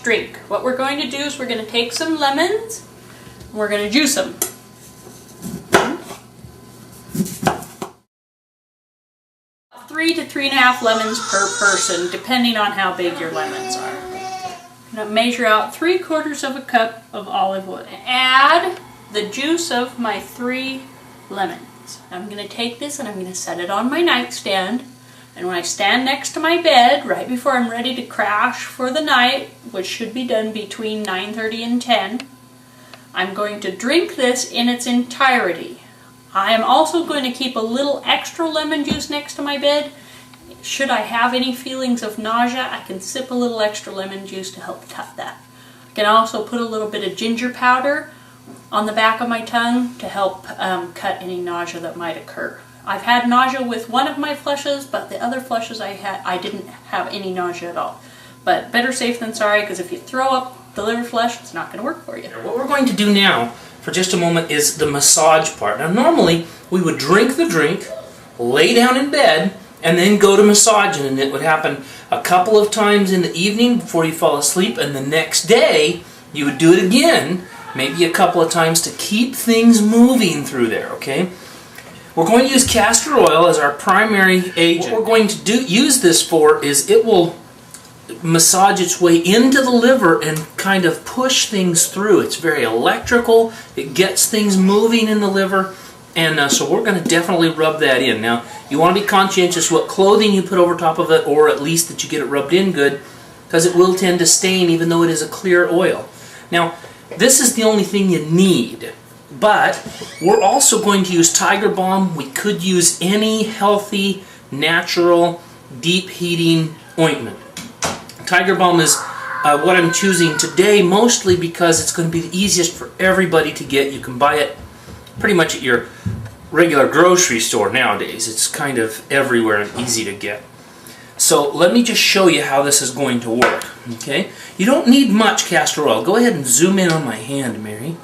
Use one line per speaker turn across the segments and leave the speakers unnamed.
drink. What we're going to do is we're going to take some lemons and we're going to juice them. 3 to 3.5 lemons per person, depending on how big your lemons are. I'm going to measure out 3/4 of a cup of olive oil. Add the juice of my 3 lemons. I'm going to take this and I'm going to set it on my nightstand. And when I stand next to my bed, right before I'm ready to crash for the night, which should be done between 9:30 and 10, I'm going to drink this in its entirety. I am also going to keep a little extra lemon juice next to my bed. Should I have any feelings of nausea, I can sip a little extra lemon juice to help cut that. I can also put a little bit of ginger powder on the back of my tongue to help cut any nausea that might occur. I've had nausea with one of my flushes, but the other flushes I didn't have any nausea at all. But better safe than sorry, because if you throw up the liver flush, it's not going to work for you.
What we're going to do now for just a moment is the massage part. Now normally we would drink the drink, lay down in bed, and then go to massaging, and it would happen a couple of times in the evening before you fall asleep, and the next day you would do it again, maybe a couple of times to keep things moving through there, okay? We're going to use castor oil as our primary agent. What we're going to use this for is it will massage its way into the liver and kind of push things through. It's very electrical. It gets things moving in the liver, and so we're going to definitely rub that in. Now, you want to be conscientious what clothing you put over top of it, or at least that you get it rubbed in good, because it will tend to stain even though it is a clear oil. Now, this is the only thing you need, but we're also going to use Tiger Balm. We could use any healthy, natural, deep heating ointment. Tiger Balm is what I'm choosing today, mostly because it's going to be the easiest for everybody to get. You can buy it pretty much at your regular grocery store nowadays. It's kind of everywhere and easy to get. So let me just show you how this is going to work. Okay? You don't need much castor oil. Go ahead and zoom in on my hand, Mary.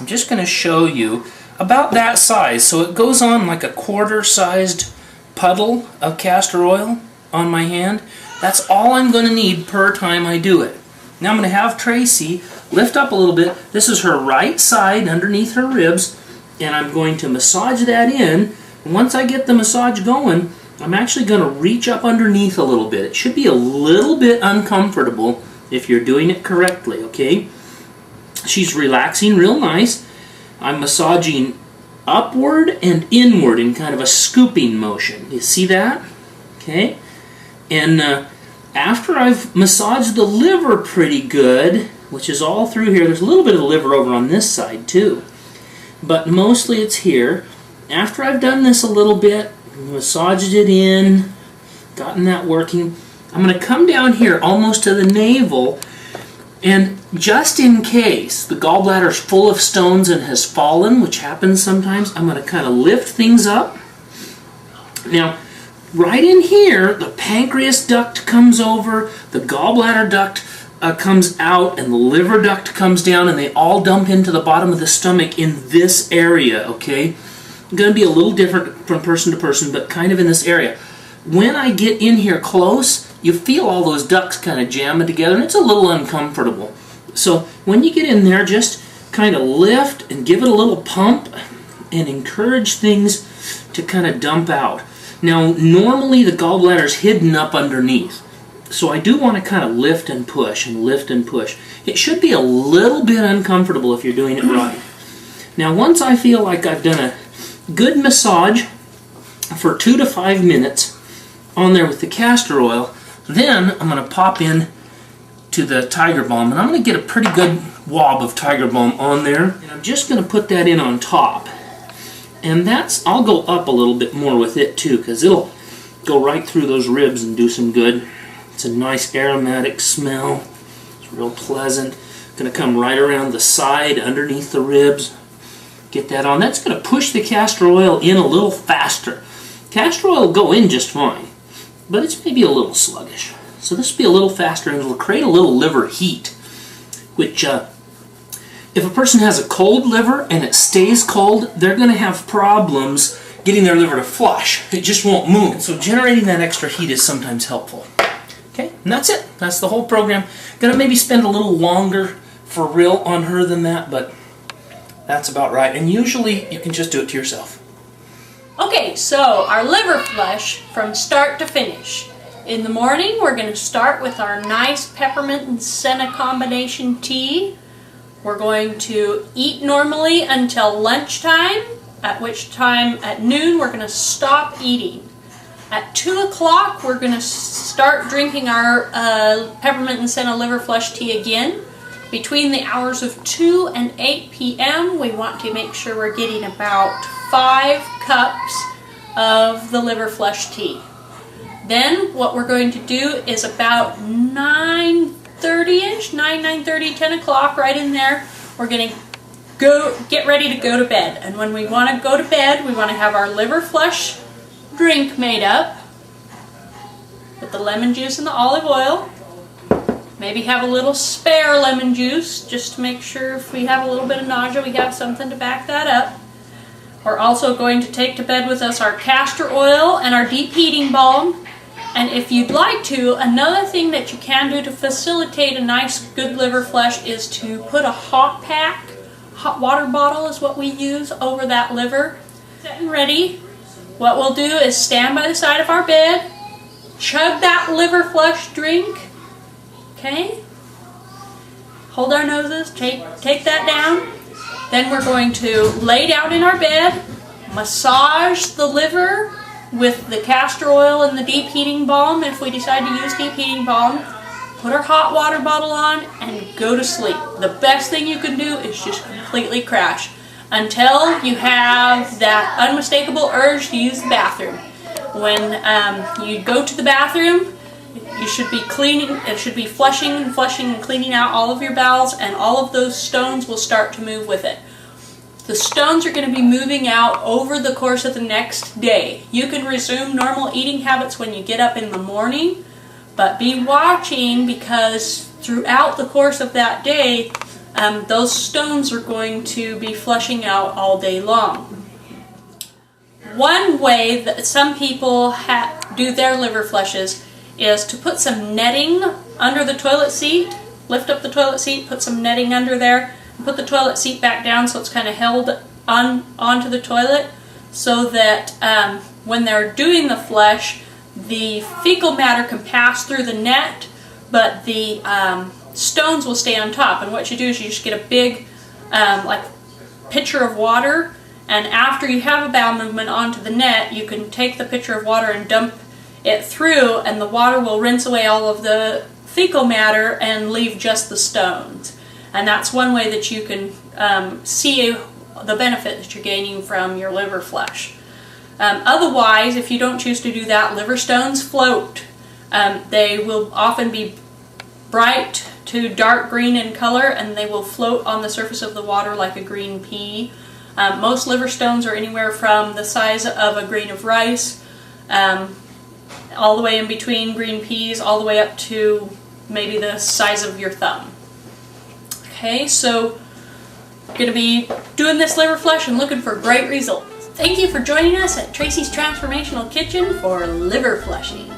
I'm just going to show you about that size. So it goes on like a quarter-sized puddle of castor oil on my hand. That's all I'm going to need per time I do it. Now I'm going to have Tracy lift up a little bit. This is her right side underneath her ribs, and I'm going to massage that in. And once I get the massage going, I'm actually going to reach up underneath a little bit. It should be a little bit uncomfortable if you're doing it correctly, okay? She's relaxing real nice. I'm massaging upward and inward in kind of a scooping motion. You see that? Okay? And after I've massaged the liver pretty good, which is all through here, there's a little bit of the liver over on this side too, but mostly it's here. After I've done this a little bit, massaged it in, gotten that working, I'm going to come down here almost to the navel, and just in case the gallbladder is full of stones and has fallen, which happens sometimes, I'm going to kind of lift things up. Now, right in here, the pancreas duct comes over, the gallbladder duct comes out, and the liver duct comes down, and they all dump into the bottom of the stomach in this area, okay? Going to be a little different from person to person, but kind of in this area. When I get in here close, you feel all those ducts kind of jamming together, and it's a little uncomfortable. So when you get in there, just kind of lift and give it a little pump and encourage things to kind of dump out. Now, normally the gallbladder is hidden up underneath, so I do want to kind of lift and push and lift and push. It should be a little bit uncomfortable if you're doing it right. Now, once I feel like I've done a good massage for 2 to 5 minutes on there with the castor oil, then I'm going to pop in to the Tiger Balm, and I'm going to get a pretty good wab of Tiger Balm on there, and I'm just going to put that in on top. And I'll go up a little bit more with it too, because it'll go right through those ribs and do some good. It's a nice aromatic smell. It's real pleasant. Going to come right around the side, underneath the ribs. Get that on. That's going to push the castor oil in a little faster. Castor oil will go in just fine, but it's maybe a little sluggish. So this will be a little faster, and it'll create a little liver heat, which if a person has a cold liver and it stays cold, they're going to have problems getting their liver to flush. It just won't move. So generating that extra heat is sometimes helpful. Okay, and that's it. That's the whole program. Gonna maybe spend a little longer for real on her than that, but that's about right. And usually you can just do it to yourself.
Okay, so our liver flush from start to finish. In the morning, we're going to start with our nice peppermint and senna combination tea. We're going to eat normally until lunchtime, at which time at noon we're going to stop eating. At 2 o'clock, we're going to start drinking our peppermint and senna liver flush tea again. Between the hours of 2 and 8 p.m., we want to make sure we're getting about 5 cups of the liver flush tea. Then what we're going to do is about 9:30ish, 9:30, 10 o'clock, right in there, we're going to get ready to go to bed. And when we want to go to bed, we want to have our liver flush drink made up with the lemon juice and the olive oil. Maybe have a little spare lemon juice just to make sure if we have a little bit of nausea, we have something to back that up. We're also going to take to bed with us our castor oil and our deep heating balm. And if you'd like to, another thing that you can do to facilitate a nice good liver flush is to put a hot pack, hot water bottle is what we use, over that liver. Set and ready. What we'll do is stand by the side of our bed, chug that liver flush drink, okay? Hold our noses, take that down. Then we're going to lay down in our bed, massage the liver with the castor oil and the deep heating balm, if we decide to use deep heating balm. Put our hot water bottle on and go to sleep. The best thing you can do is just completely crash until you have that unmistakable urge to use the bathroom. When you go to the bathroom, you should be cleaning, it should be flushing and cleaning out all of your bowels, and all of those stones will start to move with it. The stones are going to be moving out over the course of the next day. You can resume normal eating habits when you get up in the morning, but be watching, because throughout the course of that day, those stones are going to be flushing out all day long. One way that some people do their liver flushes is to put some netting under the toilet seat. Lift up the toilet seat, put some netting under there, and put the toilet seat back down so it's kind of held onto the toilet, so that when they're doing the flush, the fecal matter can pass through the net, but the stones will stay on top. And what you do is you just get a big like pitcher of water, and after you have a bowel movement onto the net, you can take the pitcher of water and dump it through, and the water will rinse away all of the fecal matter and leave just the stones. And that's one way that you can see the benefit that you're gaining from your liver flush. Otherwise, if you don't choose to do that, liver stones float. They will often be bright to dark green in color, and they will float on the surface of the water like a green pea. Most liver stones are anywhere from the size of a grain of rice, all the way in between green peas, all the way up to maybe the size of your thumb. Okay, so we're going to be doing this liver flush and looking for great results. Thank you for joining us at Tracy's Transformational Kitchen for liver flushing.